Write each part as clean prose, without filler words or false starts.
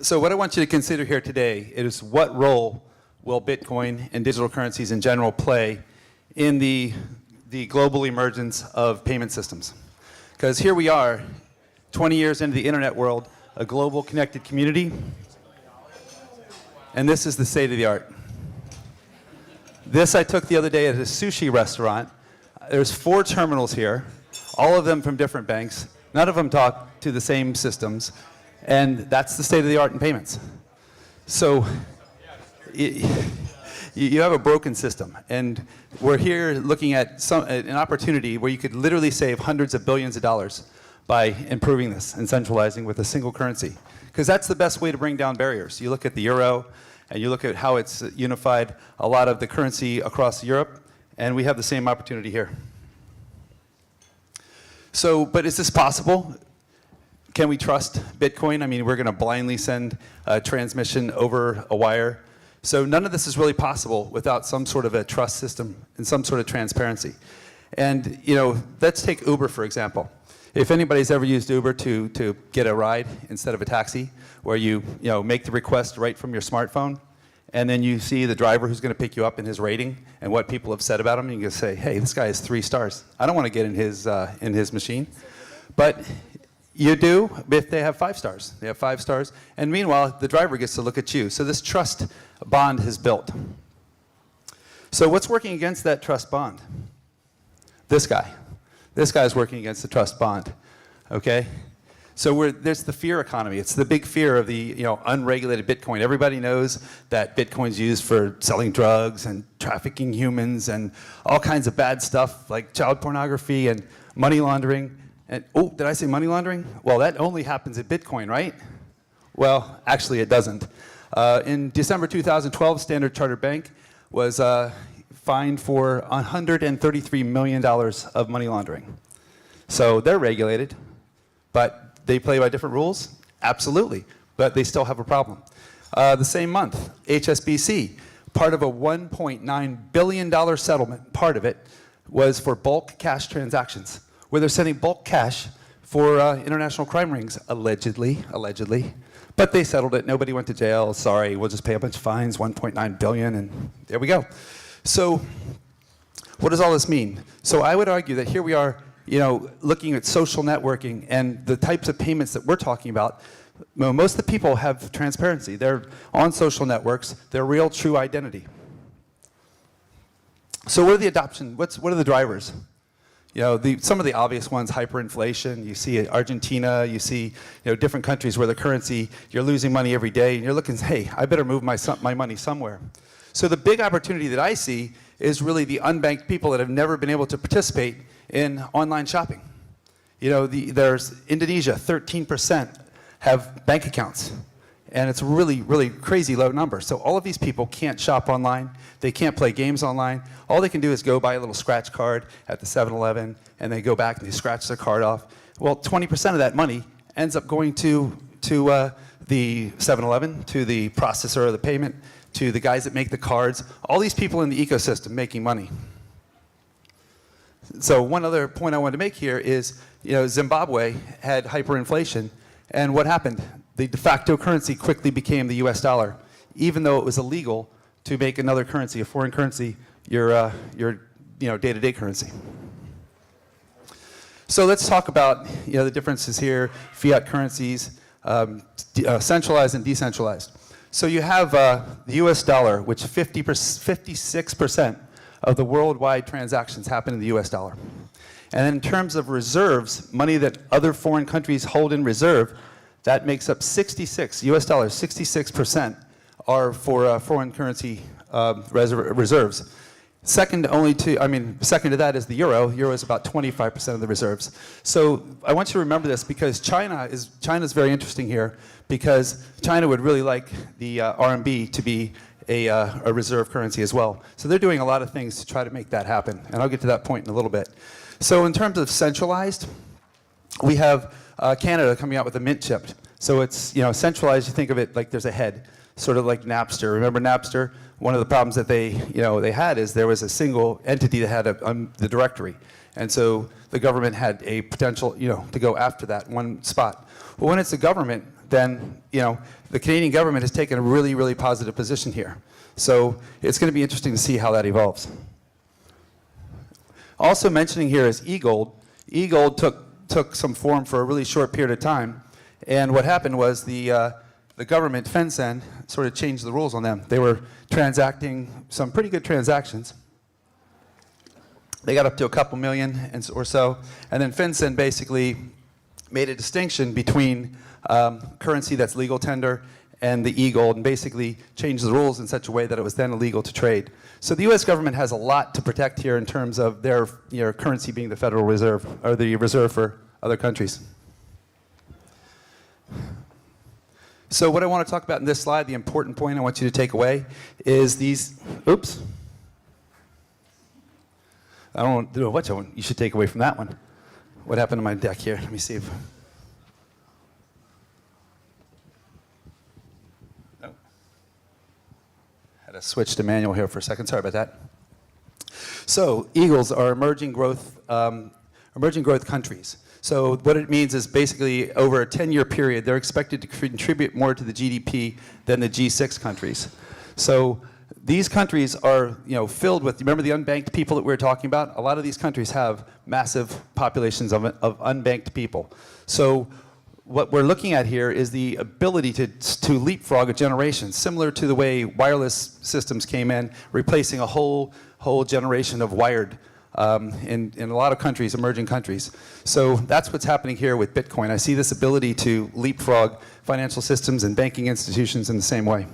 So what I want you to consider here today is what role will Bitcoin and digital currencies in general play in the global emergence of payment systems. Because here we are, 20 years into the internet world, a global connected community, and this is the state of the art. This I took the other day at a sushi restaurant. There's 4 terminals here, all of them from different banks. None of them talk to the same systems, and that's the state of the art in payments. So you have a broken system, and we're here looking at an opportunity where you could literally save hundreds of billions of dollars by improving this and centralizing with a single currency. Because that's the best way to bring down barriers. You look at the euro, and you look at how it's unified a lot of the currency across Europe, and we have the same opportunity here. So, but is this possible? Can we trust Bitcoin? I mean, we're going to blindly send a transmission over a wire. So none of this is really possible without some sort of a trust system and some sort of transparency. And you know, let's take Uber, for example. If anybody's ever used Uber to get a ride instead of a taxi, where you make the request right from your smartphone, and then you see the driver who's going to pick you up in his rating and what people have said about him, and you can say, hey, this guy has 3 stars. I don't want to get in his machine. But you do if they have 5 stars. They have 5 stars. And meanwhile, the driver gets to look at you. So this trust bond is built. So what's working against that trust bond? This guy. This guy's working against the trust bond. Okay? So there's the fear economy. It's the big fear of the unregulated Bitcoin. Everybody knows that Bitcoin's used for selling drugs and trafficking humans and all kinds of bad stuff like child pornography and money laundering. And, oh, did I say money laundering? Well, that only happens at Bitcoin, right? Well, actually it doesn't. In December 2012, Standard Chartered Bank was fined for $133 million of money laundering. So they're regulated, but they play by different rules? Absolutely, but they still have a problem. The same month, HSBC, part of a $1.9 billion settlement, part of it was for bulk cash transactions, where they're sending bulk cash for international crime rings, allegedly. But they settled it, nobody went to jail, sorry, we'll just pay a bunch of fines, 1.9 billion, and there we go. So what does all this mean? So I would argue that here we are, looking at social networking and the types of payments that we're talking about. Most of the people have transparency. They're on social networks, their real true identity. So what are the adoption, what are the drivers? Some of the obvious ones, hyperinflation. You see Argentina, you see different countries where the currency, you're losing money every day, and you're looking, hey, I better move my money somewhere. So the big opportunity that I see is really the unbanked people that have never been able to participate in online shopping. There's Indonesia, 13% have bank accounts. And it's a really, really crazy low number. So all of these people can't shop online. They can't play games online. All they can do is go buy a little scratch card at the 7-Eleven, and they go back and they scratch their card off. Well, 20% of that money ends up going to the 7-Eleven, to the processor of the payment, to the guys that make the cards. All these people in the ecosystem making money. So one other point I wanted to make here is, Zimbabwe had hyperinflation, and what happened? The de facto currency quickly became the US dollar, even though it was illegal to make another currency, a foreign currency, your day-to-day currency. So let's talk about the differences here, fiat currencies, centralized and decentralized. So you have the US dollar, which 56% of the worldwide transactions happen in the US dollar. And then in terms of reserves, money that other foreign countries hold in reserve, that makes up 66% are for foreign currency reserves. Second to that is the euro. Euro is about 25% of the reserves. So I want you to remember this because China's very interesting here because China would really like the RMB to be a reserve currency as well. So they're doing a lot of things to try to make that happen. And I'll get to that point in a little bit. So in terms of centralized, we have Canada coming out with a mint chip. So it's centralized. You think of it like there's a head, sort of like Napster. Remember Napster? One of the problems that they had is there was a single entity that had the directory, and so the government had a potential to go after that one spot. Well, when it's the government, then the Canadian government has taken a really, really positive position here. So it's going to be interesting to see how that evolves. Also mentioning here is e-gold. E-gold took some form for a really short period of time, and what happened was the government, FinCEN, sort of changed the rules on them. They were transacting some pretty good transactions. They got up to a couple million or so, and then FinCEN basically made a distinction between currency that's legal tender and the e-gold, and basically changed the rules in such a way that it was then illegal to trade. So the U.S. government has a lot to protect here in terms of their currency being the Federal Reserve, or the reserve for other countries. So what I want to talk about in this slide, the important point I want you to take away, is these, oops. I don't know what you should take away from that one. What happened to my deck here? Let me see if... Oh. Had to switch to manual here for a second. Sorry about that. So eagles are emerging growth countries. So what it means is basically over a 10-year period, they're expected to contribute more to the GDP than the G6 countries. So these countries are filled with, remember the unbanked people that we were talking about? A lot of these countries have massive populations of unbanked people. So what we're looking at here is the ability to leapfrog a generation, similar to the way wireless systems came in, replacing a whole generation of wired in a lot of countries, emerging countries. So that's what's happening here with Bitcoin. I see this ability to leapfrog financial systems and banking institutions in the same way.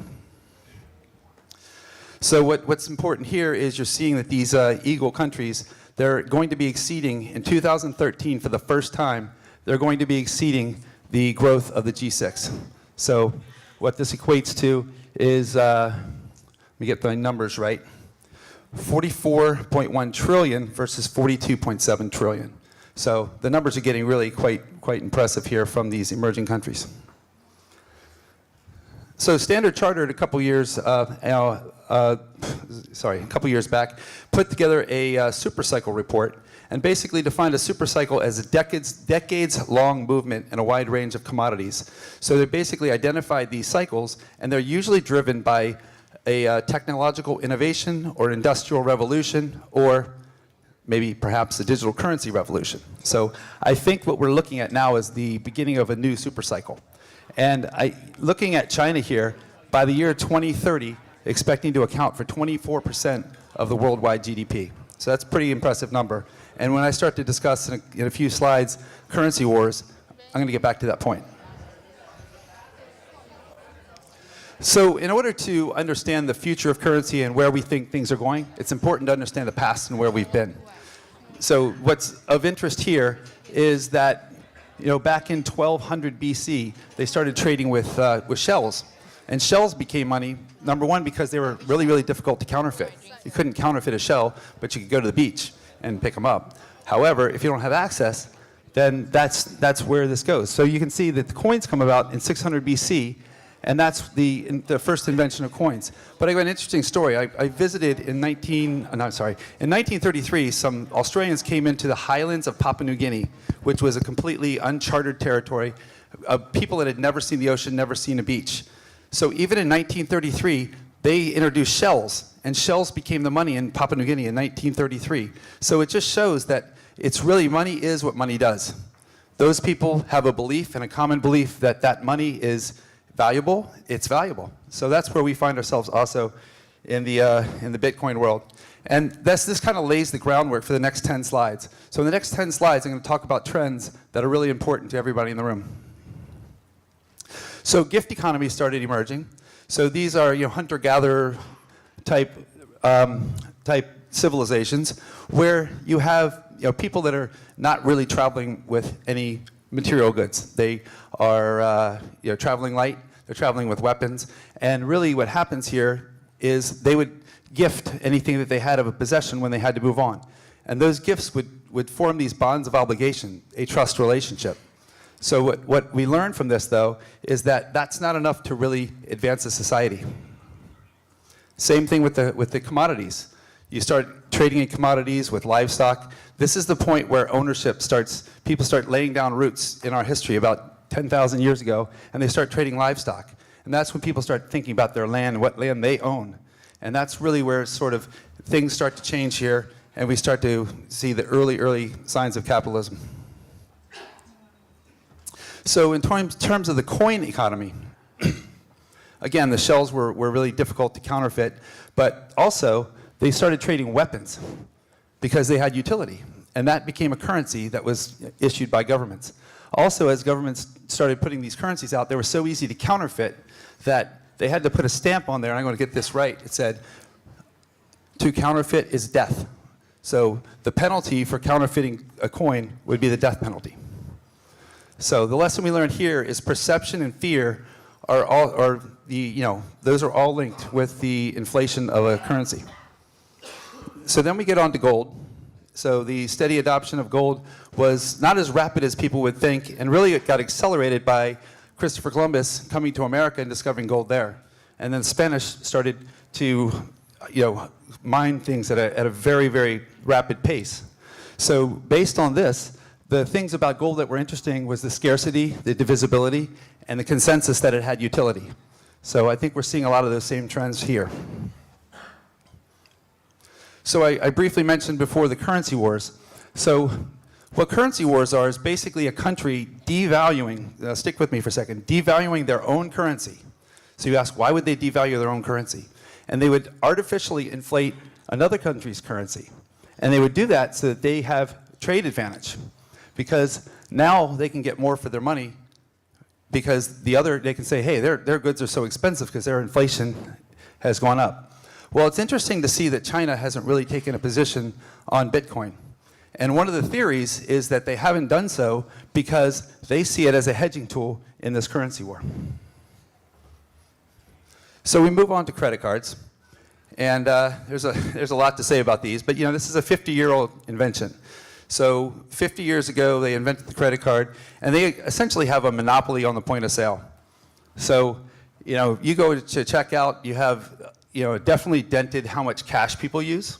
So what's important here is you're seeing that these eagle countries, they're going to be exceeding, in 2013 for the first time, they're going to be exceeding the growth of the G6. So what this equates to is, let me get the numbers right, 44.1 trillion versus 42.7 trillion. So the numbers are getting really quite impressive here from these emerging countries. So Standard Chartered a couple years back put together a super cycle report and basically defined a super cycle as a decades-long movement in a wide range of commodities. So they basically identified these cycles, and they're usually driven by a technological innovation or industrial revolution, or maybe perhaps a digital currency revolution. So I think what we're looking at now is the beginning of a new super cycle. And looking at China here, by the year 2030, expecting to account for 24% of the worldwide GDP. So that's a pretty impressive number. And when I start to discuss in a few slides currency wars, I'm going to get back to that point. So in order to understand the future of currency and where we think things are going, it's important to understand the past and where we've been. So what's of interest here is that back in 1200 BC, they started trading with shells. And shells became money, number one, because they were really, really difficult to counterfeit. You couldn't counterfeit a shell, but you could go to the beach and pick them up. However, if you don't have access, then that's where this goes. So you can see that the coins come about in 600 BC, and that's the first invention of coins. But I got an interesting story. I visited in 1933, some Australians came into the highlands of Papua New Guinea, which was a completely uncharted territory of people that had never seen the ocean, never seen a beach. So even in 1933, they introduced shells, and shells became the money in Papua New Guinea in 1933. So it just shows that it's really, money is what money does. Those people have a belief, and a common belief, that money is valuable, it's valuable. So that's where we find ourselves also in the Bitcoin world. And this kind of lays the groundwork for the next 10 slides. So in the next 10 slides, I'm going to talk about trends that are really important to everybody in the room. So gift economies started emerging. So these are hunter-gatherer type civilizations where you have people that are not really traveling with any material goods. They are traveling light. They're traveling with weapons. And really what happens here is they would gift anything that they had of a possession when they had to move on. And those gifts would form these bonds of obligation, a trust relationship. So what we learn from this, though, is that that's not enough to really advance a society. Same thing with the commodities. You start trading in commodities with livestock. This is the point where ownership starts, people start laying down roots in our history about 10,000 years ago, and they start trading livestock. And that's when people start thinking about their land and what land they own. And that's really where sort of things start to change here, and we start to see the early signs of capitalism. So in terms of the coin economy, again, the shells were really difficult to counterfeit, but also they started trading weapons because they had utility. And that became a currency that was issued by governments. Also, as governments started putting these currencies out, they were so easy to counterfeit that they had to put a stamp on there, and I'm going to get this right. It said, to counterfeit is death. So the penalty for counterfeiting a coin would be the death penalty. So the lesson we learned here is perception and fear those are all linked with the inflation of a currency. So then we get on to gold. So the steady adoption of gold was not as rapid as people would think, and really it got accelerated by Christopher Columbus coming to America and discovering gold there. And then the Spanish started to mine things at a very rapid pace. So based on this, the things about gold that were interesting was the scarcity, the divisibility, and the consensus that it had utility. So I think we're seeing a lot of those same trends here. So I briefly mentioned before the currency wars. So what currency wars are is basically a country devaluing, stick with me for a second, devaluing their own currency. So you ask, why would they devalue their own currency? And they would artificially inflate another country's currency. And they would do that so that they have trade advantage. Because now they can get more for their money because they can say, hey, their goods are so expensive because their inflation has gone up. Well, it's interesting to see that China hasn't really taken a position on Bitcoin. And one of the theories is that they haven't done so because they see it as a hedging tool in this currency war. So we move on to credit cards. And there's a lot to say about these, but this is a 50-year-old invention. So 50 years ago, they invented the credit card, and they essentially have a monopoly on the point of sale. So, you go to check out, you have, definitely dented how much cash people use,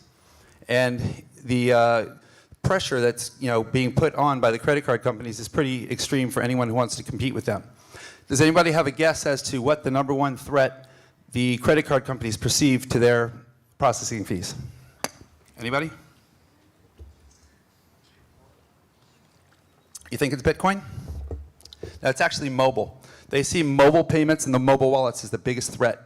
and the pressure that's, being put on by the credit card companies is pretty extreme for anyone who wants to compete with them. Does anybody have a guess as to what the #1 threat the credit card companies perceive to their processing fees? Anybody? You think it's Bitcoin? That's actually mobile. They see mobile payments and the mobile wallets as the biggest threat.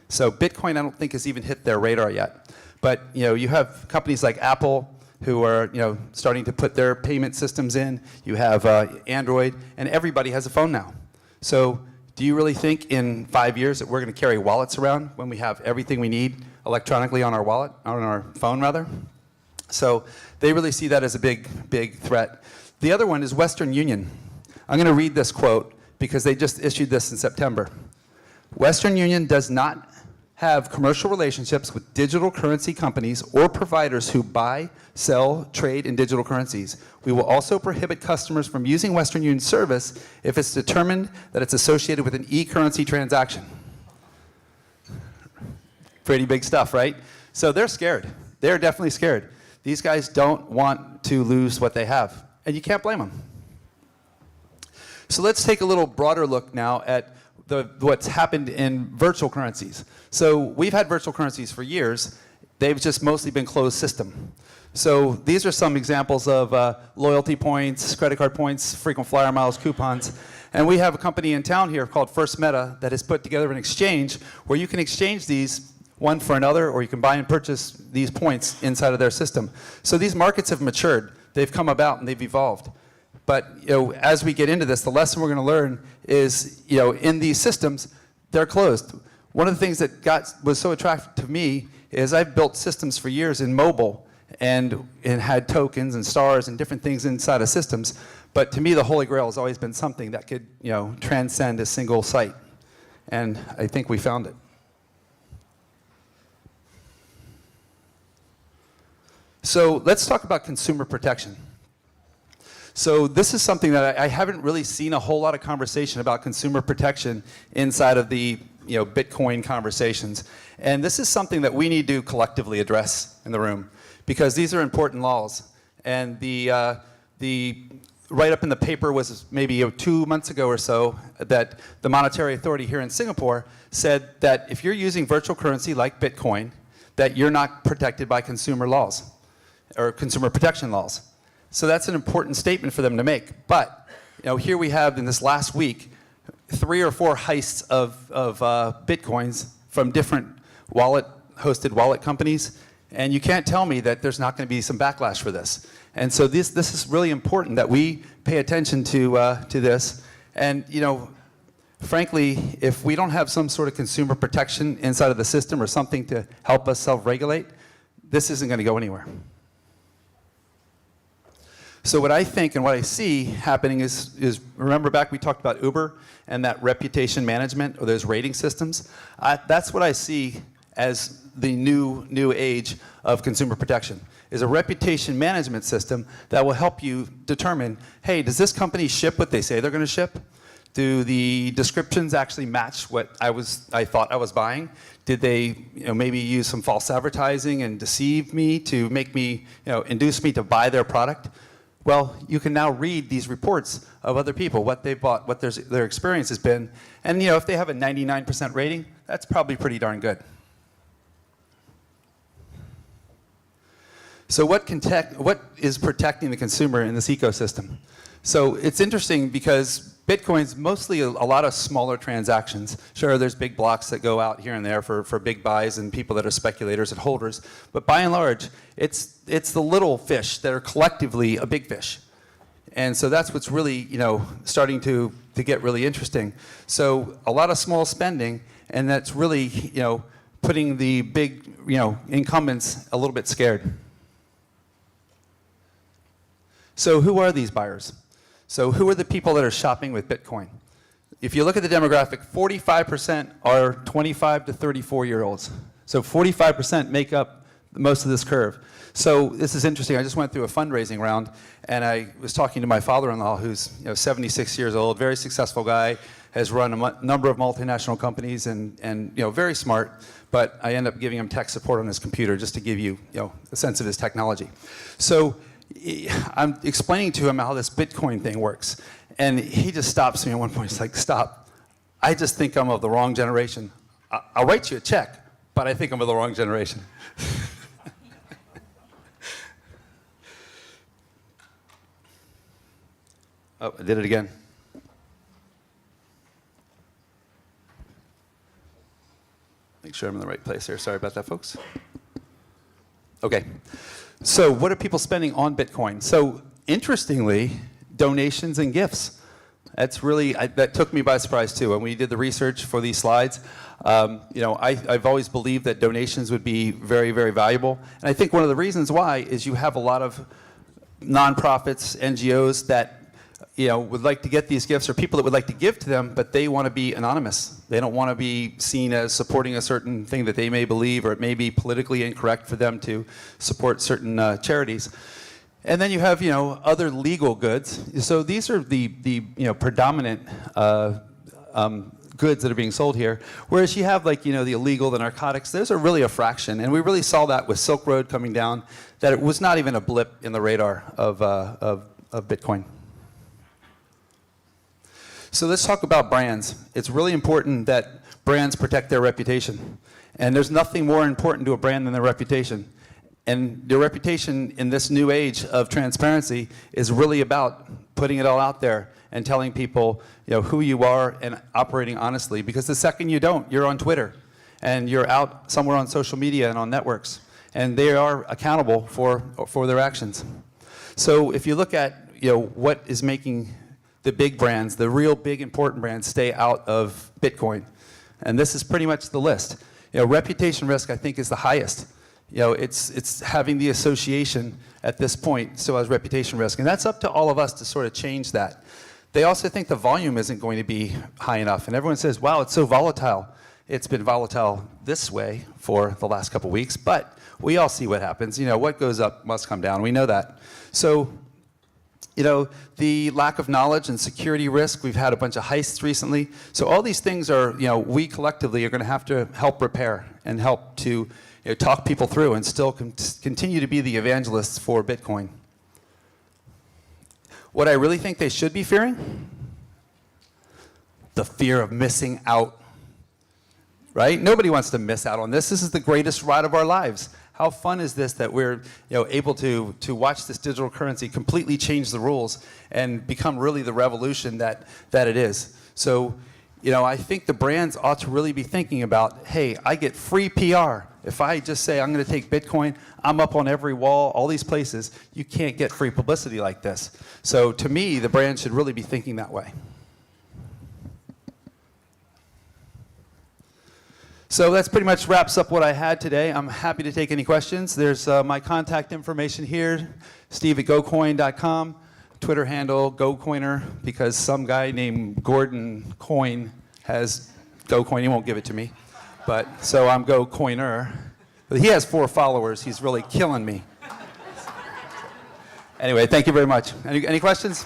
So Bitcoin, I don't think, has even hit their radar yet. But you have companies like Apple who are starting to put their payment systems in. You have Android, and everybody has a phone now. So do you really think in 5 years that we're going to carry wallets around when we have everything we need electronically on our phone rather? So they really see that as a big threat. The other one is Western Union. I'm going to read this quote because they just issued this in September. Western Union does not have commercial relationships with digital currency companies or providers who buy, sell, trade in digital currencies. We will also prohibit customers from using Western Union's service if it's determined that it's associated with an e-currency transaction. Pretty big stuff, right? So they're scared. They're definitely scared. These guys don't want to lose what they have. And you can't blame them. So let's take a little broader look now at what's happened in virtual currencies. So we've had virtual currencies for years. They've just mostly been closed system. So these are some examples of loyalty points, credit card points, frequent flyer miles, coupons. And we have a company in town here called First Meta that has put together an exchange where you can exchange these one for another, or you can buy and purchase these points inside of their system. So these markets have matured. They've come about and they've evolved. But as we get into this, the lesson we're going to learn is, in these systems, they're closed. One of the things that was so attractive to me is I've built systems for years in mobile and had tokens and stars and different things inside of systems. But to me, the Holy Grail has always been something that could, transcend a single site. And I think we found it. So let's talk about consumer protection. So this is something that I haven't really seen a whole lot of conversation about consumer protection inside of the Bitcoin conversations. And this is something that we need to collectively address in the room because these are important laws. And the write-up in the paper was maybe 2 months ago or so that the Monetary Authority here in Singapore said that if you're using virtual currency like Bitcoin, that you're not protected by consumer laws or consumer protection laws. So that's an important statement for them to make. But here we have in this last week 3 or 4 heists of Bitcoins from different hosted wallet companies, and you can't tell me that there's not going to be some backlash for this. And so this is really important that we pay attention to this. And frankly, if we don't have some sort of consumer protection inside of the system or something to help us self-regulate, this isn't going to go anywhere. So what I think and what I see happening is remember back we talked about Uber and that reputation management or those rating systems? That's what I see as the new age of consumer protection, is a reputation management system that will help you determine, hey, does this company ship what they say they're going to ship? Do the descriptions actually match what I thought I was buying? Did they maybe use some false advertising and deceive me to make me, induce me to buy their product? Well, you can now read these reports of other people, what they've bought, what their experience has been. And if they have a 99% rating, that's probably pretty darn good. So what is protecting the consumer in this ecosystem? So it's interesting because Bitcoin's mostly a lot of smaller transactions. Sure, there's big blocks that go out here and there for big buys and people that are speculators and holders. But by and large, it's the little fish that are collectively a big fish. And so that's what's really starting to get really interesting. So a lot of small spending, and that's really putting the big incumbents a little bit scared. So who are these buyers? So who are the people that are shopping with Bitcoin? If you look at the demographic, 45% are 25 to 34-year-olds. So 45% make up most of this curve. So this is interesting. I just went through a fundraising round, and I was talking to my father-in-law, who's 76 years old, very successful guy, has run a number of multinational companies, and very smart. But I end up giving him tech support on his computer just to give you a sense of his technology. So I'm explaining to him how this Bitcoin thing works, and he just stops me at one point. He's like, "Stop! I just think I'm of the wrong generation. I'll write you a check, but I think I'm of the wrong generation." Oh, I did it again. Make sure I'm in the right place here. Sorry about that, folks. Okay. So what are people spending on Bitcoin? So interestingly, donations and gifts. That's really, that took me by surprise too. When we did the research for these slides, I've always believed that donations would be very, very valuable. And I think one of the reasons why is you have a lot of nonprofits, NGOs that would like to get these gifts, or people that would like to give to them, but they want to be anonymous. They don't want to be seen as supporting a certain thing that they may believe, or it may be politically incorrect for them to support certain charities. And then you have other legal goods. So these are the predominant goods that are being sold here. Whereas you have the illegal, the narcotics. Those are really a fraction, and we really saw that with Silk Road coming down. That it was not even a blip in the radar of Bitcoin. So let's talk about brands. It's really important that brands protect their reputation. And there's nothing more important to a brand than their reputation. And their reputation in this new age of transparency is really about putting it all out there and telling people who you are and operating honestly. Because the second you don't, you're on Twitter and you're out somewhere on social media and on networks. And they are accountable for their actions. So if you look at what is making the big brands, the real big important brands, stay out of Bitcoin. And this is pretty much the list. Reputation risk, I think, is the highest. It's having the association at this point still has reputation risk. And that's up to all of us to sort of change that. They also think the volume isn't going to be high enough. And everyone says, wow, it's so volatile. It's been volatile this way for the last couple weeks, but we all see what happens. What goes up must come down. We know that. So the lack of knowledge and security risk, we've had a bunch of heists recently. So all these things are, we collectively are going to have to help repair and help to talk people through and still continue to be the evangelists for Bitcoin. What I really think they should be fearing? The fear of missing out, right? Nobody wants to miss out on this. This is the greatest ride of our lives. How fun is this that we're able to watch this digital currency completely change the rules and become really the revolution that it is. So, I think the brands ought to really be thinking about, hey, I get free PR. If I just say I'm going to take Bitcoin, I'm up on every wall, all these places, you can't get free publicity like this. So to me, the brand should really be thinking that way. So that's pretty much wraps up what I had today. I'm happy to take any questions. There's my contact information here, steve@gocoin.com. Twitter handle, GoCoiner, because some guy named Gordon Coin has GoCoin. He won't give it to me. So I'm GoCoiner. But he has 4 followers. He's really killing me. Anyway, thank you very much. Any questions?